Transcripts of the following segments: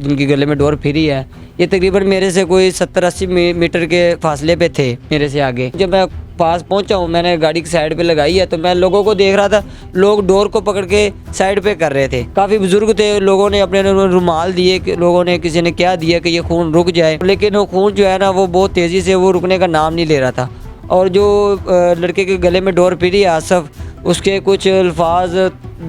जिनकी गले में डोर फ्री है, ये तकरीबन मेरे से कोई 70-80 मीटर के फासले पे थे मेरे से आगे। जब मैं पास पहुंचा हूँ, मैंने गाड़ी की साइड पे लगाई है, तो मैं लोगों को देख रहा था, लोग डोर को पकड़ के साइड पे कर रहे थे। काफ़ी बुजुर्ग थे, लोगों ने अपने रुमाल दिए, लोगों ने किसी ने क्या दिया कि ये खून रुक जाए, लेकिन वो खून जो है ना वो बहुत तेज़ी से वो रुकने का नाम नहीं ले रहा था। और जो लड़के के गले में डोर फ्री है आसफ़, उसके कुछ अल्फाज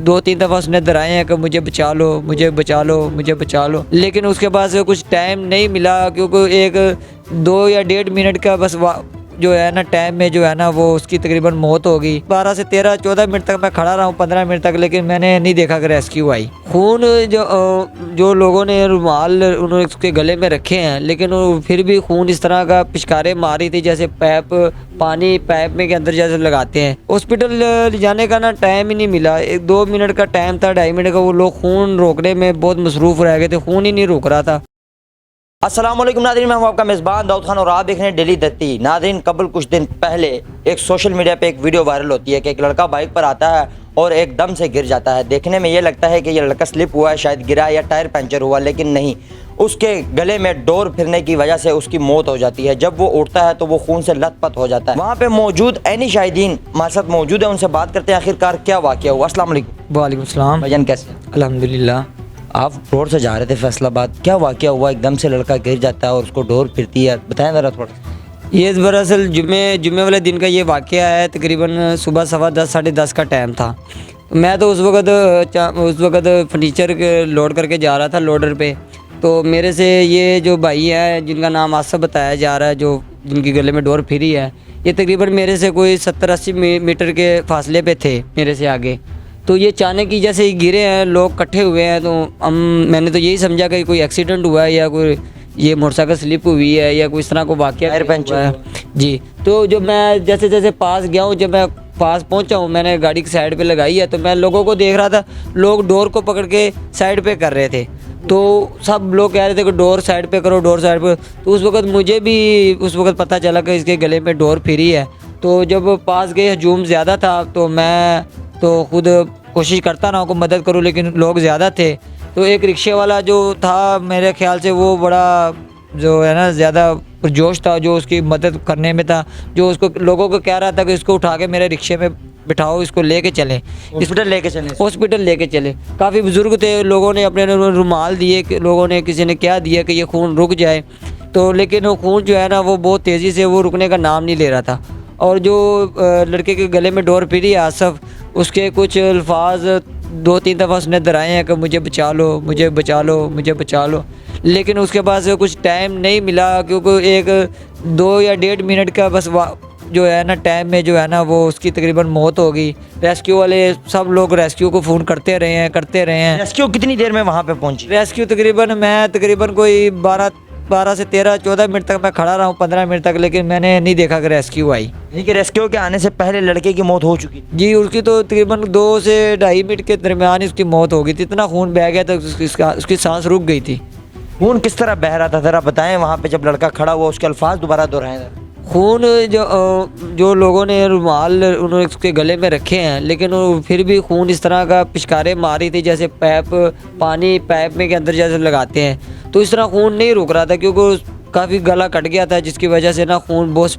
2-3 दफ़ा उसने दोहराए हैं कि मुझे बचा लो, मुझे बचा लो, मुझे बचा लो, लेकिन उसके पास कुछ टाइम नहीं मिला, क्योंकि एक 2 या 1.5 मिनट का बस जो है ना टाइम में जो है ना वो उसकी तकरीबन मौत हो गई। 12 से 13-14 मिनट तक मैं खड़ा रहा हूँ, 15 मिनट तक, लेकिन मैंने नहीं देखा कि रेस्क्यू आई। खून जो लोगों ने रुमाल उन्होंने उसके गले में रखे हैं, लेकिन वो फिर भी खून इस तरह का पिचकारे मारी थी जैसे पानी पाइप में के अंदर जैसे लगाते हैं। हॉस्पिटल ले जाने का ना टाइम ही नहीं मिला, 1-2 मिनट का टाइम था, 2.5 मिनट का। वो लोग खून रोकने में बहुत मसरूफ़ रह गए थे, खून ही नहीं रुक रहा था। अस्सलाम वालेकुम नाज़रीन, मैं हूं आपका मेज़बान दाऊद खान और आप देख रहे हैं डेली दत्ती। नाज़रीन, कबल कुछ दिन पहले एक सोशल मीडिया पे एक वीडियो वायरल होती है कि एक लड़का बाइक पर आता है और एकदम से गिर जाता है। देखने में ये लगता है कि ये लड़का स्लिप हुआ है, शायद गिरा या टायर पंचर हुआ, लेकिन नहीं, उसके गले में डोर फिरने की वजह से उसकी मौत हो जाती है। जब वो उठता है तो वो खून से लथपथ हो जाता है। वहाँ पे मौजूद ऐनी शाहिदीन हमारे साथ मौजूद है, उनसे बात करते हैं आखिरकार क्या वाक़या हुआ। अस्सलाम वालेकुम। वालेकुम सलाम। भाईजान कैसे हैं? अल्हम्दुलिल्लाह। आप रोड से जा रहे थे फैसलाबाद, क्या वाक़या हुआ? एकदम से लड़का गिर जाता है और उसको डोर फिरती है, बताएं ज़रा थोड़ा। ये दरअसल जुमे वाले दिन का ये वाक़या है। तकरीबन सुबह 10:15 साढ़े 10 का टाइम था। मैं तो उस वक़्त फर्नीचर लोड करके जा रहा था लोडर पे। तो मेरे से ये जो भाई है जिनका नाम आसफ़ बताया जा रहा है, जो जिनकी गले में डोर फ्री है, ये तकरीबन मेरे से कोई 70-80 मीटर के फासले पे थे मेरे से आगे। तो ये अचानक ही जैसे ही गिरे हैं, लोग इकट्ठे हुए हैं, तो मैंने तो यही समझा कि कोई एक्सीडेंट हुआ है या कोई ये मोटरसाइकिल स्लिप हुई है या कोई इस तरह को वाक़या टायर पंचर हुआ है जी। तो जब मैं जैसे जैसे पास गया हूँ, जब मैं पास पहुँचा हूँ, मैंने गाड़ी की साइड पे लगाई है, तो मैं लोगों को देख रहा था, लोग डोर को पकड़ के साइड पे कर रहे थे। तो सब लोग कह रहे थे कि डोर साइड पे करो, डोर साइड पे। तो उस वक़्त मुझे भी पता चला कि इसके गले में डोर फ्री है। तो जब पास गए, हजूम ज़्यादा था, तो मैं तो खुद कोशिश करता रहा को मदद करूं, लेकिन लोग ज़्यादा थे। तो एक रिक्शे वाला जो था, मेरे ख्याल से वो बड़ा जो है ना ज़्यादा पुरजोश था, जो उसकी मदद करने में था, जो उसको लोगों को कह रहा था कि इसको उठा के मेरे रिक्शे में बिठाओ, इसको लेके चलें, हॉस्पिटल लेके चले। काफ़ी बुजुर्ग थे, लोगों ने अपने रुमाल दिए, लोगों ने किसी ने क्या दिया कि ये खून रुक जाए, तो लेकिन वो खून जो है ना वो बहुत तेज़ी से वो रुकने का नाम नहीं ले रहा था। और जो लड़के के गले में डोर फ्री है आसफ़, उसके कुछ अल्फाज 2-3 दफ़ा उसने दोहराए हैं कि मुझे बचा लो, मुझे बचा लो, मुझे बचा लो, लेकिन उसके पास कुछ टाइम नहीं मिला, क्योंकि एक 2 या 1.5 मिनट का बस जो है ना टाइम में जो है ना वो उसकी तकरीबन मौत हो गई। रेस्क्यू वाले सब लोग रेस्क्यू को फ़ोन करते रहे हैं। रेस्क्यू कितनी देर में वहाँ पे पहुँची? रेस्क्यू तकरीबन कोई 12 से 14 मिनट तक मैं खड़ा रहा हूँ, 15 मिनट तक, लेकिन मैंने नहीं देखा कि रेस्क्यू आई। यानी कि रेस्क्यू के आने से पहले लड़के की मौत हो चुकी थी? जी, उसकी तो तकरीबन 2 से 2.5 मिनट के दरमियान ही उसकी मौत हो गई थी। इतना खून बह गया था, उसकी सांस रुक गई थी। खून किस तरह बह रहा था ज़रा बताएं? वहाँ पे जब लड़का खड़ा हुआ उसके अल्फाज दोबारा दोहराएं। खून जो लोगों ने रुमाल उन्होंने उसके गले में रखे हैं, लेकिन वो फिर भी खून इस तरह का पिचकारे मारी थी जैसे पानी पाइप में के अंदर जैसे लगाते हैं। तो इस तरह खून नहीं रुक रहा था, क्योंकि काफ़ी गला कट गया था, जिसकी वजह से ना खून बहुत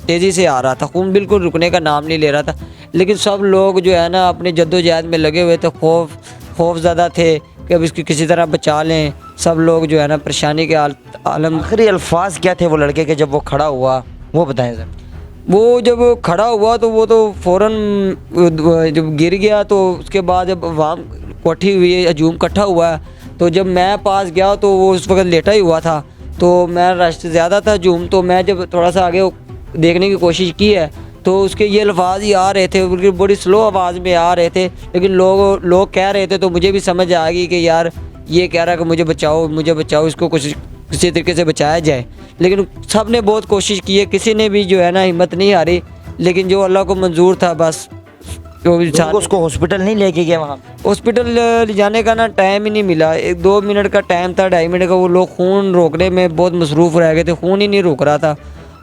तेज़ी से आ रहा था। खून बिल्कुल रुकने का नाम नहीं ले रहा था। लेकिन सब लोग जो है ना अपने जद्दोजहद में लगे हुए थे, खौफ ज़्यादा थे कि अब इसकी किसी तरह बचा लें। सब लोग जो है ना परेशानी के आलम। आखिरी अल्फाज क्या थे वो लड़के के जब वो खड़ा हुआ, वो बताएं सर। वो जब खड़ा हुआ तो वो तो फ़ौरन जब गिर गया, तो उसके बाद जब वहाँ कोठी हुई, हजूम इकट्ठा हुआ, तो जब मैं पास गया तो वो उस वक्त लेटा ही हुआ था। तो मैं रश ज़्यादा था हजूम, तो मैं जब थोड़ा सा आगे देखने की कोशिश की है, तो उसके ये अल्फाज ही आ रहे थे, बिल्कुल बड़ी स्लो आवाज़ में आ रहे थे, लेकिन लोग कह रहे थे, तो मुझे भी समझ आ गई कि यार ये कह रहा है कि मुझे बचाओ, इसको किसी तरीके से बचाया जाए। लेकिन सब ने बहुत कोशिश की है, किसी ने भी जो है ना हिम्मत नहीं हारी, लेकिन जो अल्लाह को मंजूर था बस। तो उसको हॉस्पिटल नहीं लेके गया? वहाँ हॉस्पिटल ले जाने का ना टाइम ही नहीं मिला, 1-2 मिनट का टाइम था, 2.5 मिनट का। वो लोग खून रोकने में बहुत मसरूफ़ रह गए थे, खून ही नहीं रुक रहा था।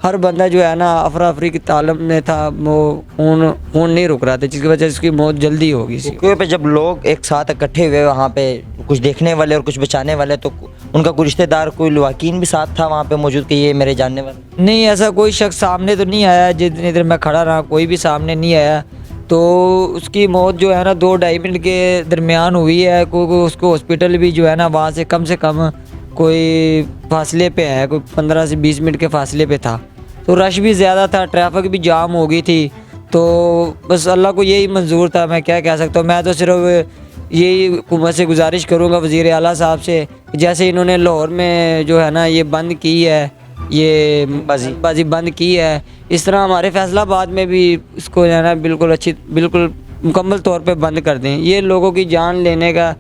हर बंदा जो है ना अफरा अफरी की तालम में था, वो खून नहीं रुक रहा था, जिसकी वजह से उसकी मौत जल्दी होगी। पे जब लोग एक साथ इकट्ठे हुए वहाँ पे, कुछ देखने वाले और कुछ बचाने वाले, तो उनका कोई रिश्तेदार, कोई लवाकिन भी साथ था वहाँ पे मौजूद कि ये मेरे जानने वाले? नहीं, ऐसा कोई शख्स सामने तो नहीं आया। जितनी देर मैं खड़ा रहा कोई भी सामने नहीं आया। तो उसकी मौत जो है ना 2-2.5 मिनट के दरमियान हुई है। उसको हॉस्पिटल भी जो है ना वहाँ से कम कोई फासले पे है, कोई 15 से 20 मिनट के फासले पे था। तो रश भी ज़्यादा था, ट्रैफिक भी जाम हो गई थी। तो बस अल्लाह को यही मंजूर था, मैं क्या कह सकता हूँ। मैं तो सिर्फ यही हुकूमत से गुजारिश करूँगा, वज़ीर आला साहब से, जैसे इन्होंने लाहौर में जो है ना ये बंद की है, ये बाजी बंद की है, इस तरह हमारे फैसलाबाद में भी इसको जो है ना बिल्कुल मुकम्मल तौर पे बंद कर दें। ये लोगों की जान लेने का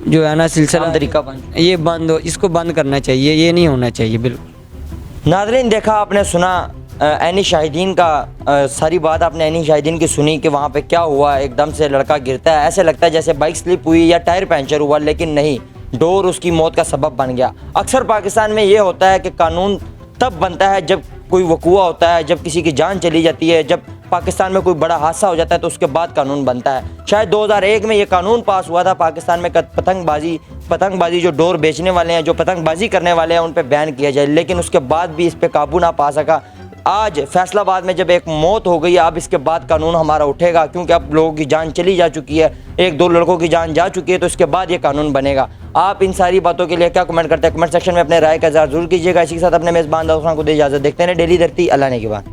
जो है ना सिलसिला तरीका ये बंद हो, इसको बंद करना चाहिए, ये नहीं होना चाहिए बिल्कुल। नाज़रीन, देखा आपने, सुना ऐनी शाहिदीन का, सारी बात आपने ऐनी शाहिदीन की सुनी कि वहाँ पे क्या हुआ। एकदम से लड़का गिरता है, ऐसे लगता है जैसे बाइक स्लिप हुई या टायर पंचर हुआ, लेकिन नहीं, डोर उसकी मौत का सबब बन गया। अक्सर पाकिस्तान में ये होता है कि कानून तब बनता है जब कोई वक़ूआ होता है, जब किसी की जान चली जाती है, जब पाकिस्तान में कोई बड़ा हादसा हो जाता है तो उसके बाद कानून बनता है। शायद 2001 में ये कानून पास हुआ था पाकिस्तान में, पतंगबाजी जो डोर बेचने वाले हैं, जो पतंगबाजी करने वाले हैं, उन पे बैन किया जाए, लेकिन उसके बाद भी इस पे काबू ना पा सका। आज फैसलाबाद में जब एक मौत हो गई, अब इसके बाद कानून हमारा उठेगा, क्योंकि अब लोगों की जान चली जा चुकी है, 1-2 लड़कों की जान जा चुकी है, तो इसके बाद ये कानून बनेगा। आप इन सारी बातों के लिए क्या कमेंट करते हैं? कमेंट सेक्शन में अपने राय का इज़हार जरूर कीजिएगा। इसी के साथ अपने मेज़बान दाऊद खान को दे इजाज़त। देखते हैं डेली धरती, अल्लाह ने की बात।